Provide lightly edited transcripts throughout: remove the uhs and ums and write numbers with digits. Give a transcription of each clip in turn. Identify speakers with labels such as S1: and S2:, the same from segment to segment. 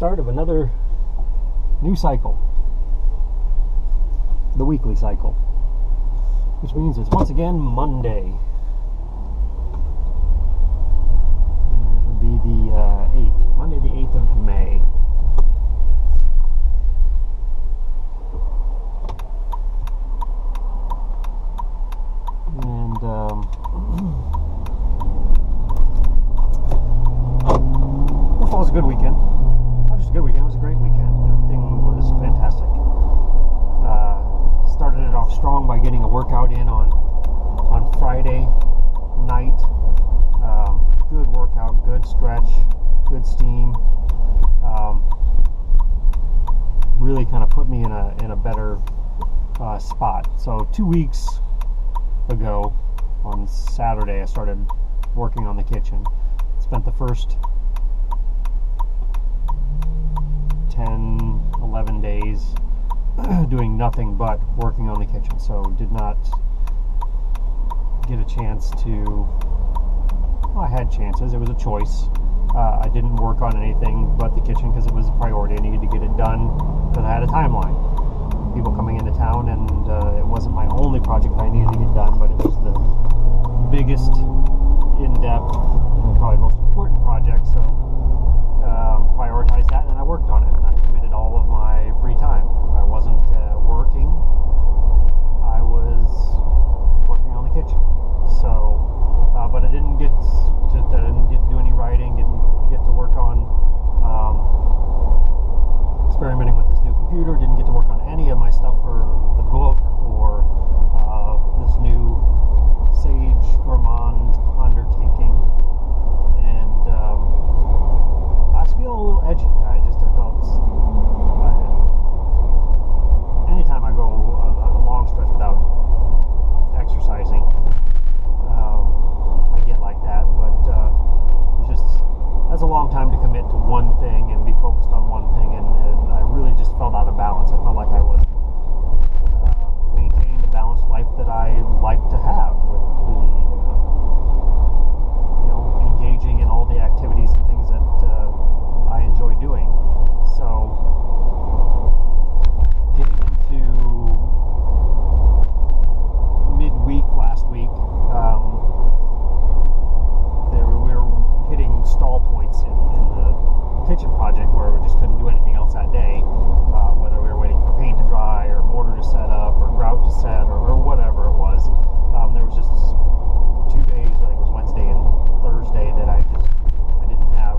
S1: start of another new cycle, the weekly cycle, which means it's once again Monday. It would be the 8th, Monday the 8th of May. And overall, it was a good weekend. Not just a good weekend, it was a great weekend. Everything was fantastic. Started it off strong by getting a workout in on Friday night. Good workout, good stretch, good steam. Really kind of put me in a better spot. So 2 weeks ago on Saturday I started working on the kitchen. Spent the first 10-11 days doing nothing but working on the kitchen, so did not get a chance to, well, I had chances, it was a choice. I didn't work on anything but the kitchen because it was a priority. I needed to get it done because I had a timeline. People coming into town, and it wasn't my only project I needed to get done, but it was the biggest, in-depth, and probably most important project, so prioritized that, and I worked on it, and I committed all of my free time. If I wasn't working, I was working on the kitchen. So, but I didn't get to do any writing, didn't get to work on experimenting with this new computer, didn't get to work on any of my stuff for the book or this new Sage Gourmand undertaking. And I was feeling a little edgy. I felt anytime I go a long stretch without exercising, I get like that. But that's a long time to commit to one thing and be focused on one thing, and I really just felt out of balance. I felt like I was maintaining the balanced life that I like to have, with the engaging in all the activities and things that I enjoy doing. So getting into midweek last week, we were hitting stall points in the kitchen project where we just couldn't do anything else that day, whether we were waiting for paint to dry or mortar to set up or grout to set or whatever it was. There was just 2 days, I think it was Wednesday and Thursday, that I didn't have,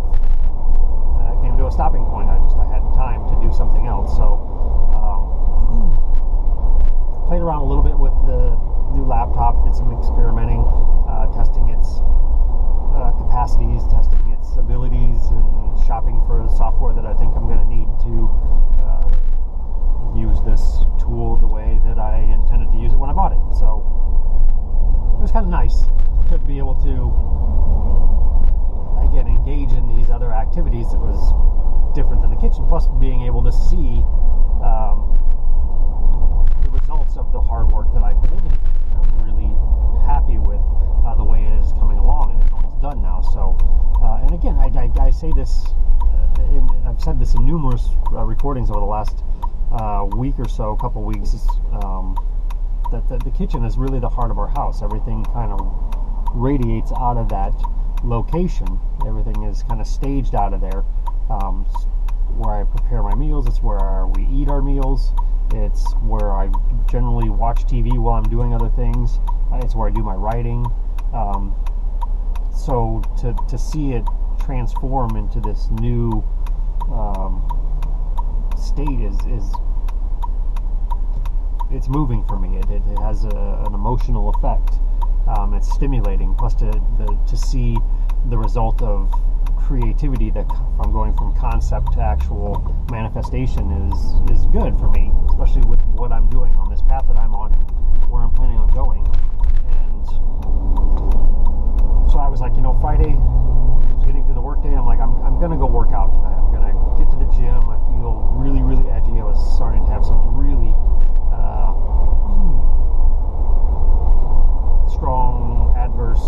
S1: I came to a stopping point. I had time to do something else. So played around a little bit with the new laptop, did some experimenting, testing its capacities, testing its abilities, and shopping for the software that I think I'm going to need to use this tool the way that I intended to use it when I bought it. So it was kind of nice to be able to, again, engage in these other activities that was different than the kitchen, plus being able to see the results of the hard work that I put in it. I'm really happy with the way it is coming along, and it's almost done now. So, and again, I say this, I've said this in numerous recordings over the last week or so, couple weeks, that the kitchen is really the heart of our house. Everything kind of radiates out of that location. Everything is kind of staged out of there. Where I prepare my meals, it's where we eat our meals, it's where I generally watch TV while I'm doing other things, it's where I do my writing. So to see it transform into this new state is it's moving for me. It has an emotional effect. It's stimulating. Plus to see the result of creativity that from going from concept to actual manifestation is good for me, especially with what I'm doing on this path that I'm on and where I'm planning on going. And so I was like, Friday, I was getting through the work day, and I'm like, I'm gonna go work out tonight. I'm gonna get to the gym. I feel really, really edgy. I was starting to have some really strong adverse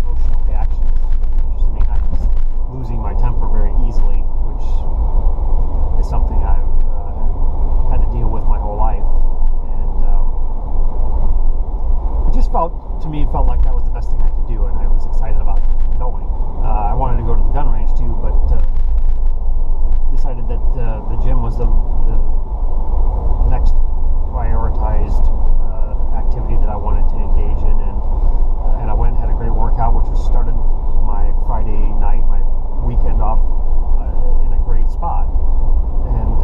S1: emotional reactions. I was losing my temper very easily, which felt like that was the best thing I could do, and I was excited about going. I wanted to go to the gun range too, but decided that the gym was the next prioritized activity that I wanted to engage in, and I went and had a great workout, which was started my Friday night, my weekend off in a great spot, and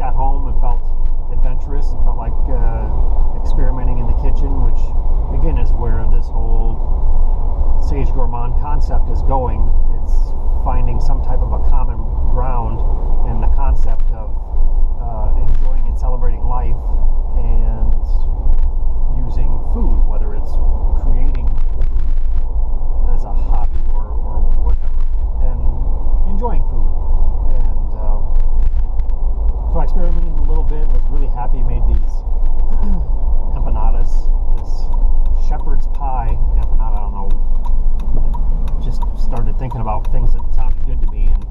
S1: got home and felt adventurous and felt like experimenting in the kitchen, which again is where this whole Sage Gourmand concept is going. It's finding some type of a common ground in the concept of enjoying and celebrating life and using food, whether it's creating food as a hobby or whatever, and enjoying food. And so I experimented a little bit, was really happy, made these empanadas, this shepherd's pie empanada. I don't know, just started thinking about things that sounded good to me, and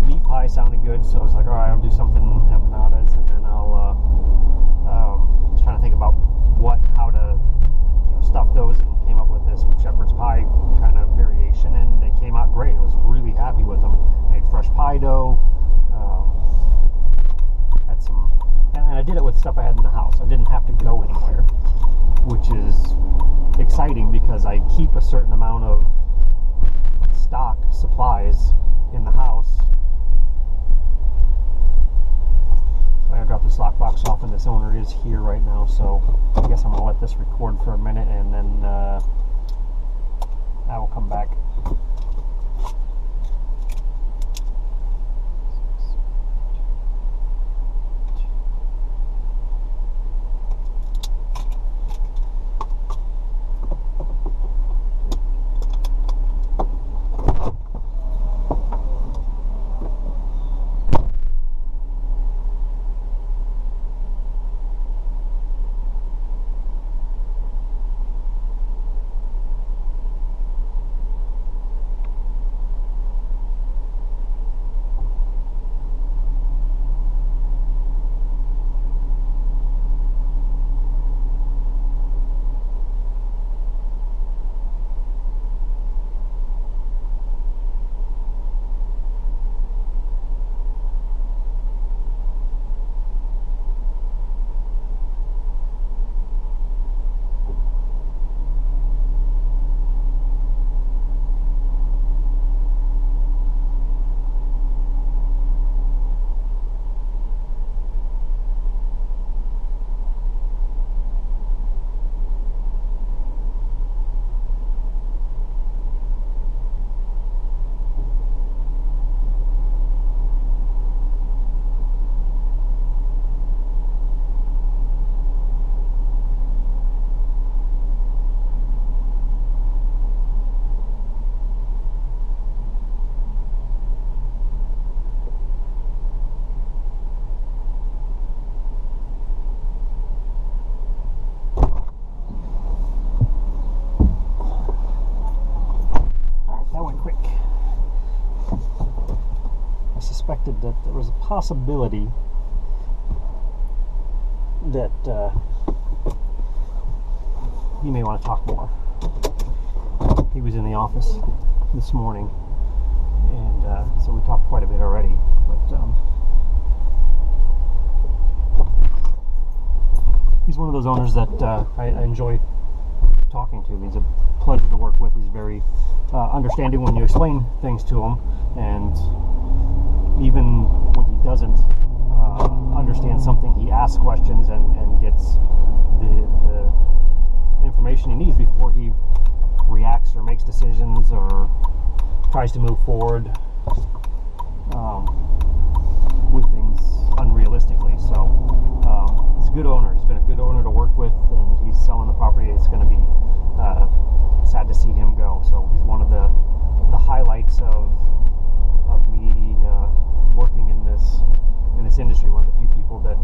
S1: meat pie sounded good, so I was like, alright, I'll do something empanadas, and then I'll was trying to think about how to stuff those, and came up with this shepherd's pie kind of variation, and they came out great. I was really happy with them. Made fresh pie dough, had some, and I did it with stuff I had in the house. I didn't have to go anywhere, which is exciting because I keep a certain amount of stock supplies in the house. I gotta drop this lockbox off, and this owner is here right now, so I guess I'm gonna let this record for a minute, and then I will come back. Suspected that there was a possibility that he may want to talk more. He was in the office this morning, and so we talked quite a bit already, but he's one of those owners that I enjoy talking to. He's a pleasure to work with. He's very understanding when you explain things to him, and even when he doesn't understand something, he asks questions and gets the information he needs before he reacts or makes decisions or tries to move forward with things unrealistically. So he's a good owner. He's been a good owner to work with, and he's selling the property. It's going to be sad to see him go. So he's one of the highlights of me working in this industry. One of the few people that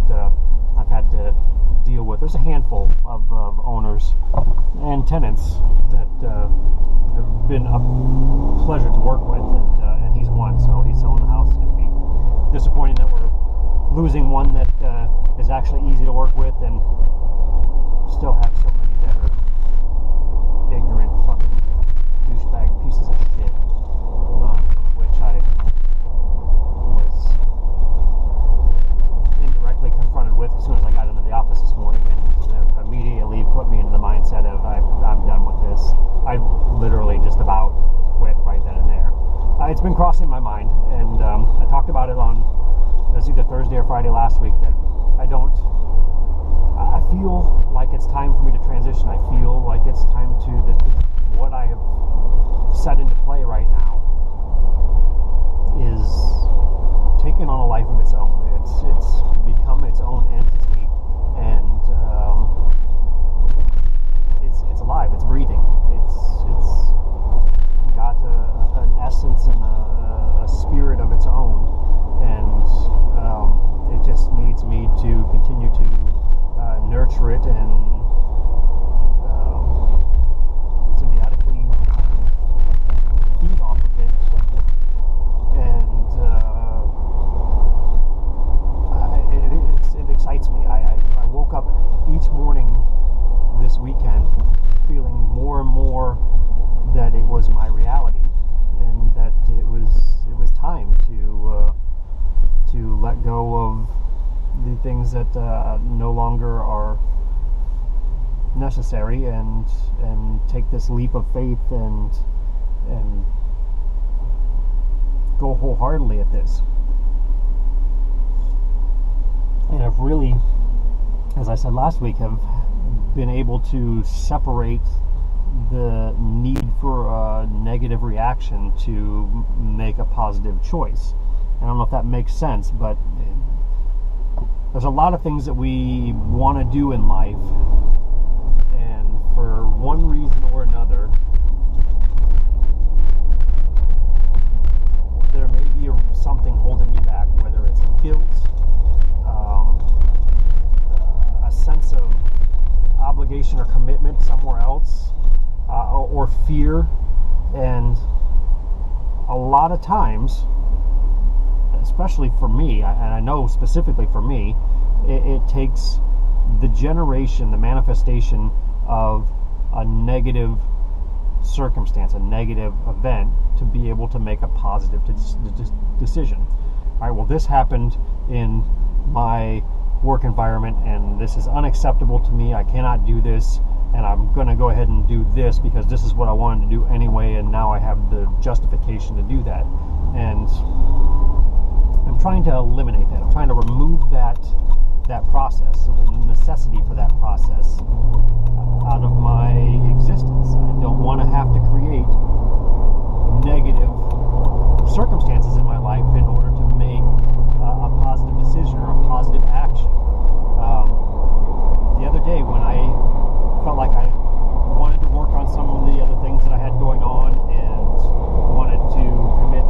S1: I've had to deal with. There's a handful of owners and tenants that have been a pleasure to work with, and he's one. So he's selling the house. It's going to be disappointing that we're losing one that is actually easy to work with, and still have so many that are it's been crossing my mind, and I talked about it on, it was either Thursday or Friday last week, that I feel like it's time for me to transition. I feel like it's time to, what I have set into play right now is taking on a life of its own. It's become its own entity, and it's alive. It's breathing. It's got an essence and a spirit of its own, and it just needs me to continue to nurture it and symbiotically feed off of it, and it excites me. I woke up each morning this weekend feeling more and more that it was my reality, and that it was time to let go of the things that no longer are necessary, and take this leap of faith and go wholeheartedly at this. And I've really, as I said last week, have been able to separate the need for a negative reaction to make a positive choice. I don't know if that makes sense, but there's a lot of things that we want to do in life, and for one reason or another, there may be something holding you back, whether it's guilt, a sense of obligation or commitment somewhere else, or fear. And a lot of times, especially for me, and I know specifically for me, it takes the manifestation of a negative circumstance, a negative event, to be able to make a positive decision. All right, well, this happened in my work environment, and this is unacceptable to me. I cannot do this, and I'm going to go ahead and do this because this is what I wanted to do anyway, and now I have the justification to do that. And I'm trying to eliminate that. I'm trying to remove that process, the necessity for that process out of my existence. I don't want to have to create negative circumstances in my life in order to make a positive decision or a positive action. The other day, when I felt like I wanted to work on some of the other things that I had going on and wanted to commit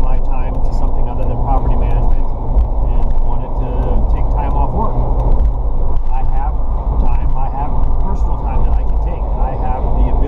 S1: my time to something other than property management and wanted to take time off work, I have time, I have personal time that I can take. I have the ability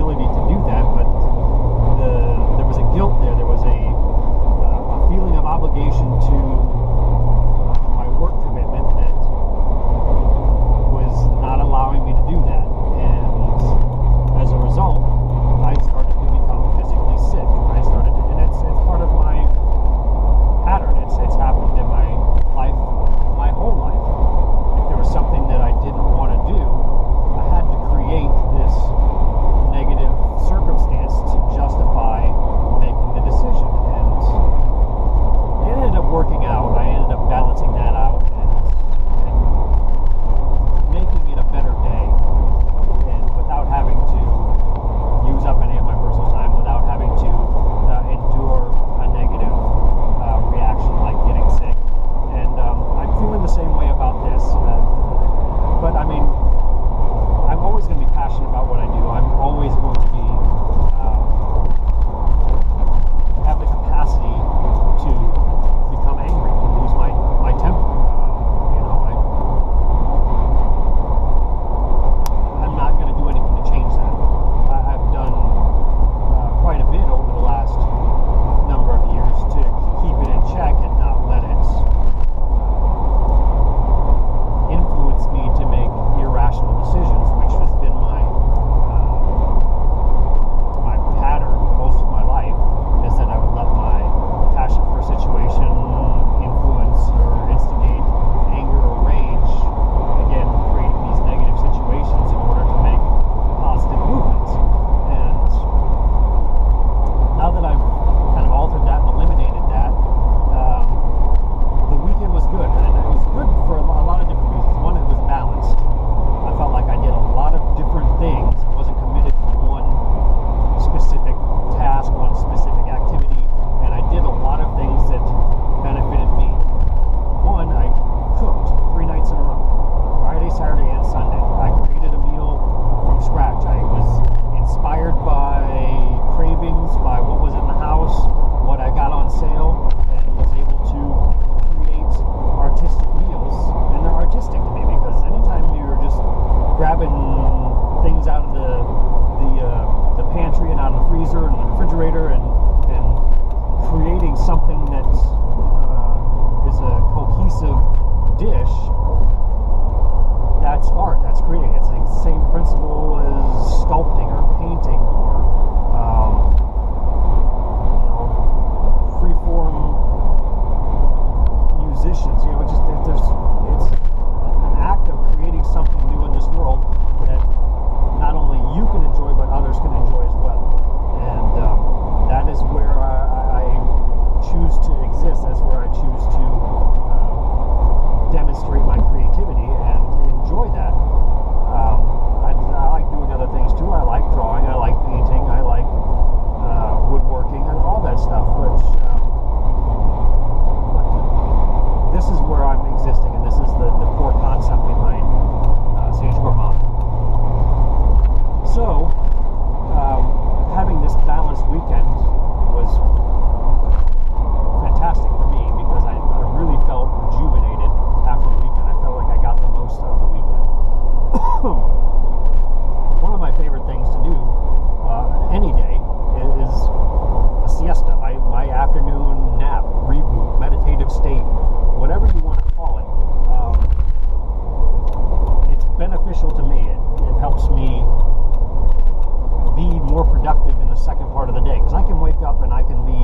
S1: because I can wake up and I can be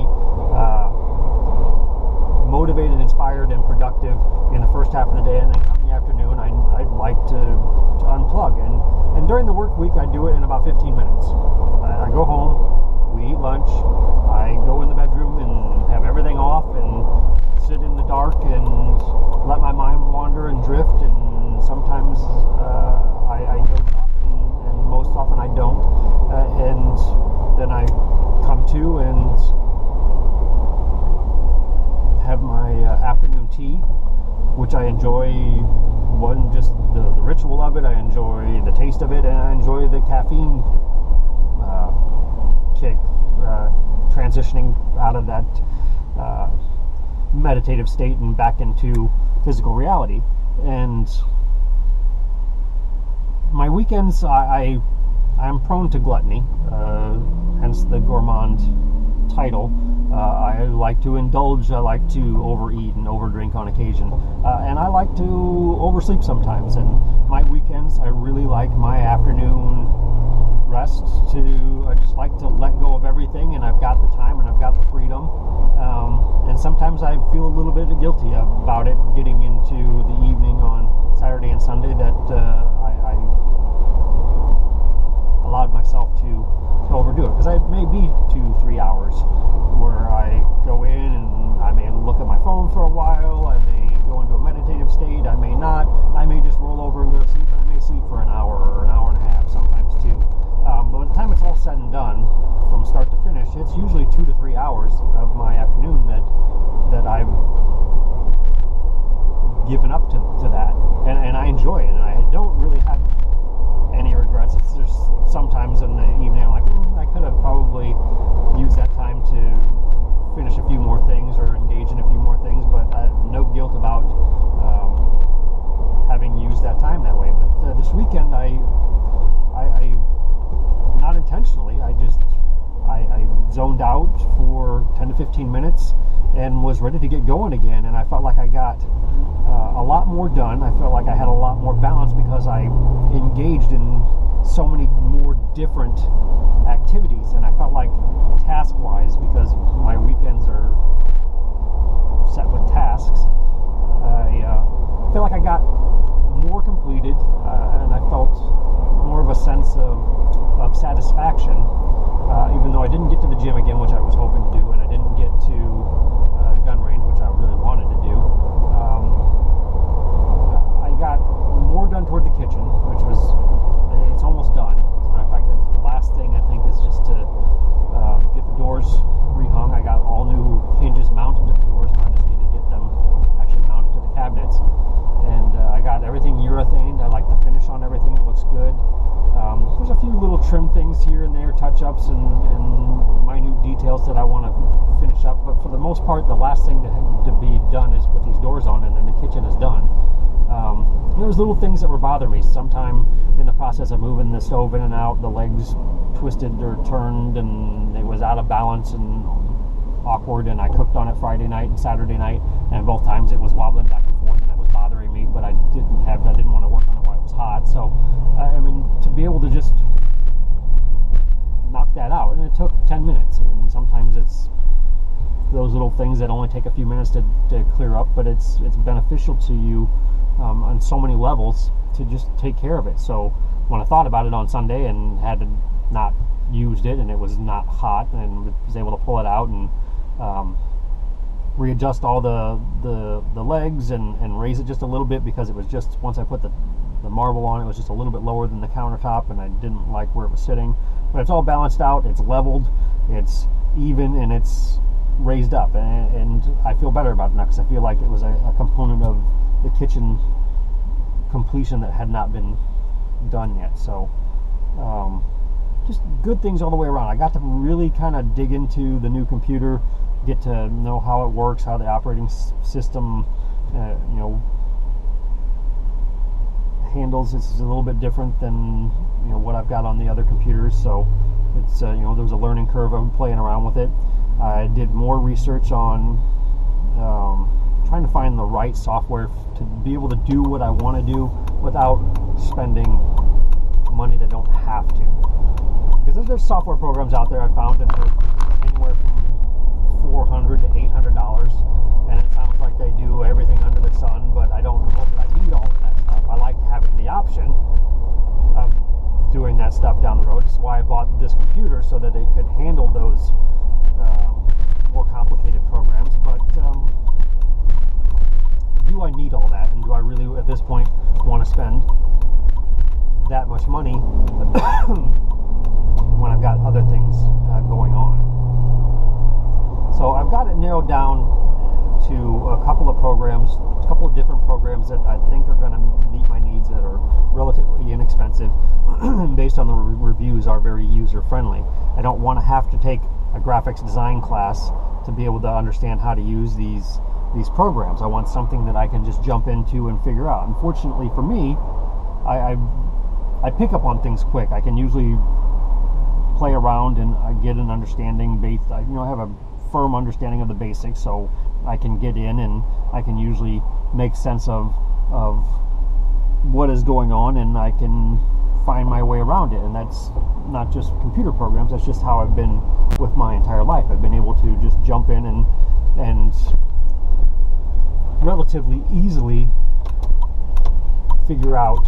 S1: motivated, inspired, and productive in the first half of the day, and then come the afternoon, I'd like to unplug. And during the work week, I do it in about 15 minutes. I go home, we eat lunch, I go in the bedroom and have everything off and sit in the dark and let my mind wander and drift, and sometimes I go top, and most often I don't, and then I come to and have my afternoon tea, which I enjoy. One, just the ritual of it, I enjoy the taste of it, and I enjoy the caffeine kick, transitioning out of that meditative state and back into physical reality. And my weekends, I'm prone to gluttony, hence the gourmand title. I like to indulge, I like to overeat and overdrink on occasion, and I like to oversleep sometimes. And my weekends, I really like my afternoon rest I just like to let go of everything, and I've got the time and I've got the freedom, and sometimes I feel a little bit guilty about it, getting into the evening on Saturday and Sunday, that I allowed myself to overdo it, because I may be 2-3 hours where I go in and I may look at my phone for a while, I may go into a meditative state, I may not, I may just roll over and go to sleep, and I may sleep for an hour or an hour and a half, sometimes 2. But by the time it's all said and done, from start to finish, it's usually 2 to 3 hours of my afternoon that I've given up to that, and I enjoy it, and I don't really have any regrets. It's just sometimes in the evening I'm like, I could have probably used that time to finish a few more things or engage in a few more things, but no guilt about having used that time that way. But this weekend, I not intentionally, I zoned out for 10 to 15 minutes and was ready to get going again, and I felt like I got a lot more done. I felt like I had a lot more balance because I engaged in so many more different activities, and I felt like task-wise, because my weekends are set with tasks, I feel like I got more completed, and I felt more of a sense of satisfaction, even though I didn't get to the gym again, which I was hoping to do, and I didn't get to the gun range, which I really wanted to do. I got more done toward the kitchen, which was, it's almost done. In fact, the last thing I think is just to get the doors rehung. I got all new hinges mounted to the doors, and I just need to get them actually mounted to the cabinets. And I got everything urethaned. I like the finish on everything. It looks good. There's a few little trim things here and there, touch-ups and minute details that I want to finish up. But for the most part, the last thing to be done is put these doors on, and then the kitchen is done. There was little things that were bothering me. Sometime in the process of moving the stove in and out, the legs twisted or turned, and it was out of balance and awkward, and I cooked on it Friday night and Saturday night, and both times it was wobbling back and forth, and that was bothering me, but I didn't want to work on it while it was hot. So I mean, to be able to just knock that out, and it took 10 minutes, and sometimes it's those little things that only take a few minutes to clear up, but it's beneficial to you on so many levels to just take care of it. So when I thought about it on Sunday and had not used it, and it was not hot, and was able to pull it out and readjust all the legs and raise it just a little bit, because it was just, once I put the marble on, it was just a little bit lower than the countertop, and I didn't like where it was sitting. But it's all balanced out, it's leveled, it's even, and it's raised up, and I feel better about it now, because I feel like it was a component of the kitchen completion that had not been done yet. So just good things all the way around. I got to really kind of dig into the new computer, get to know how it works, how the operating system handles. It's a little bit different than what I've got on the other computers, so it's there was a learning curve of playing around with it. I did more research on trying to find the right software to be able to do what I want to do without spending money that don't have to. Because there's software programs out there I found, and they're $400 to $800, and it sounds like they do everything under the sun, but I don't know that I need all of that stuff. I like having the option of doing that stuff down the road. That's why I bought this computer, so that it could handle those more complicated programs. But do I need all that, and do I really at this point want to spend that much money when I've got other things going on? So I've got it narrowed down to a couple of programs, a couple of different programs that I think are going to meet my needs, that are relatively inexpensive and based on the reviews are very user friendly. I don't want to have to take a graphics design class to be able to understand how to use these programs. I want something that I can just jump into and figure out. Unfortunately for me, I pick up on things quick. I can usually play around and I get an understanding based. I have a firm understanding of the basics, so I can get in and I can usually make sense of what is going on, and I can find my way around it. And that's not just computer programs, that's just how I've been with my entire life. I've been able to just jump in and relatively easily figure out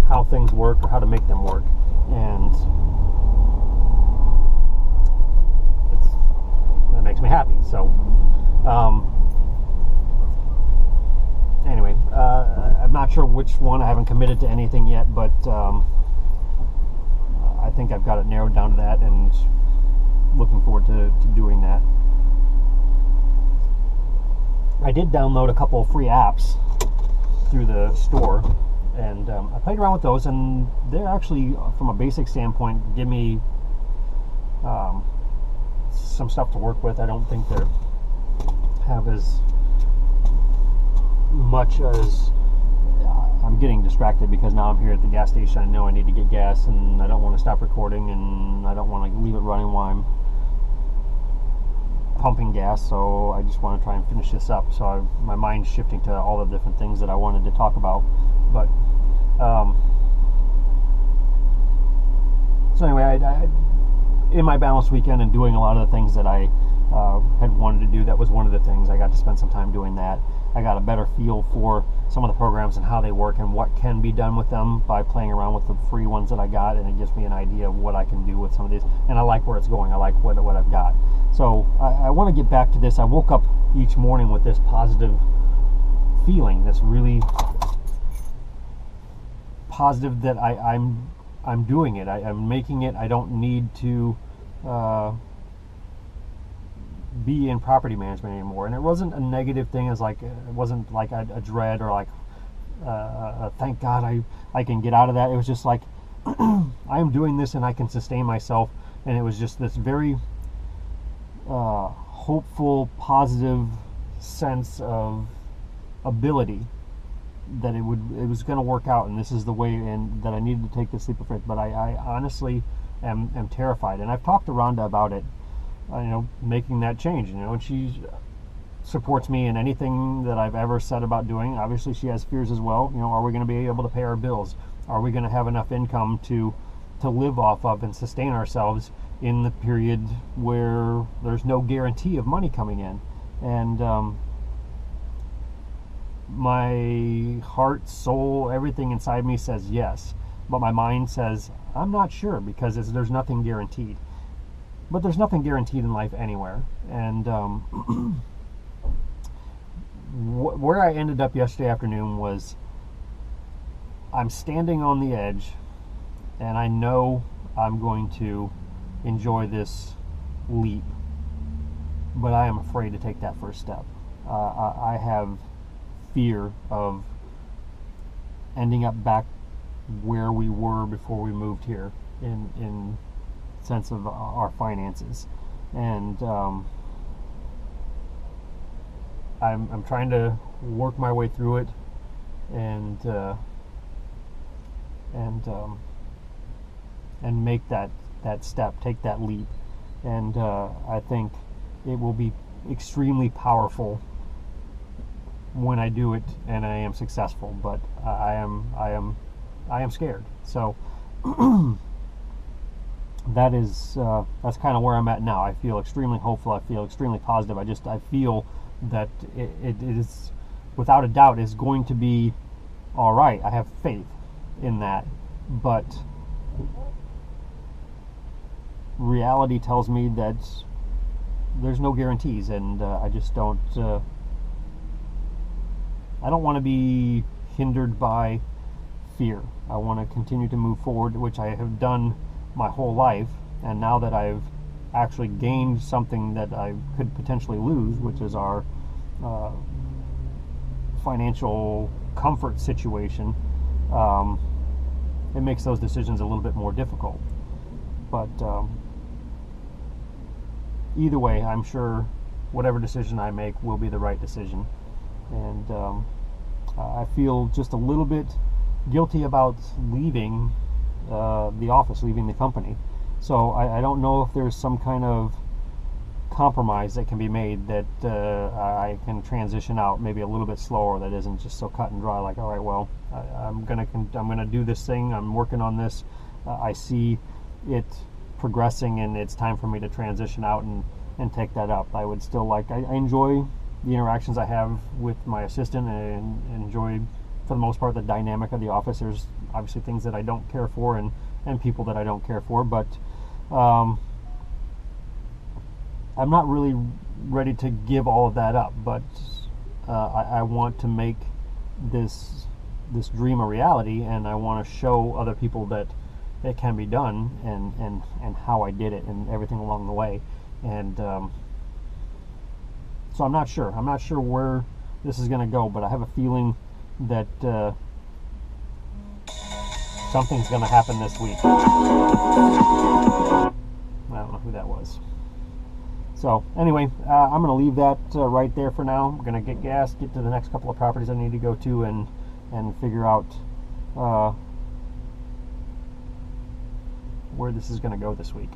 S1: how things work or how to make them work, and that makes me happy. So anyway, I'm not sure which one. I haven't committed to anything yet, but I think I've got it narrowed down to that, and looking forward to doing that. I did download a couple of free apps through the store, and I played around with those, and they're actually, from a basic standpoint, give me some stuff to work with. I don't think they have as much as I'm getting distracted because now I'm here at the gas station. I know I need to get gas, and I don't want to stop recording, and I don't want to leave it running while I'm pumping gas, so I just want to try and finish this up. So my mind's shifting to all the different things that I wanted to talk about. But so anyway, I in my balanced weekend and doing a lot of the things that I had wanted to do, that was one of the things. I got to spend some time doing that. I got a better feel for some of the programs and how they work and what can be done with them by playing around with the free ones that I got, and it gives me an idea of what I can do with some of these, and I like where it's going. I like what I've got. So I want to get back to this. I woke up each morning with this positive feeling, this really positive that I'm doing it. I'm making it. I don't need to be in property management anymore. And it wasn't a negative thing. It wasn't like a dread or like thank God I can get out of that. It was just like I am doing this and I can sustain myself. And it was just this very hopeful, positive sense of ability that it was going to work out, and this is the way, and that I needed to take this leap of faith. But I honestly am terrified, and I've talked to Rhonda about it, making that change, and she supports me in anything that I've ever said about doing. Obviously she has fears as well. Are we going to be able to pay our bills? Are we going to have enough income to live off of and sustain ourselves in the period where there's no guarantee of money coming in? And my heart, soul, everything inside me says yes, but my mind says I'm not sure, because there's nothing guaranteed. But there's nothing guaranteed in life anywhere. And where I ended up yesterday afternoon was, I'm standing on the edge, and I know I'm going to enjoy this leap, but I am afraid to take that first step. I have fear of ending up back where we were before we moved here in sense of our finances, and I'm trying to work my way through it and make that step, take that leap, and I think it will be extremely powerful when I do it and I am successful. But I am scared. So that's kind of where I'm at now. I feel extremely hopeful. I feel extremely positive. I feel that it is, without a doubt, is going to be all right. I have faith in that, but reality tells me that there's no guarantees, and I just don't. I don't want to be hindered by fear. I want to continue to move forward, which I have done my whole life, and now that I've actually gained something that I could potentially lose, which is our financial comfort situation, it makes those decisions a little bit more difficult. But either way, I'm sure whatever decision I make will be the right decision. And I feel just a little bit guilty about leaving the office, leaving the company. So I don't know if there's some kind of compromise that can be made that I can transition out maybe a little bit slower, that isn't just so cut and dry, like, all right, well, I'm gonna do this thing, I'm working on this, I see it progressing, and it's time for me to transition out and take that up. I would still like, I enjoy the interactions I have with my assistant, and enjoy, for the most part, the dynamic of the office. There's obviously things that I don't care for, and people that I don't care for, but I'm not really ready to give all of that up. But I want to make this dream a reality, and I want to show other people that it can be done, and how I did it, and everything along the way. And so I'm not sure where this is going to go, but I have a feeling that something's going to happen this week. I don't know who that was. So anyway, I'm going to leave that right there for now. I'm going to get gas, get to the next couple of properties I need to go to, and figure out where this is going to go this week.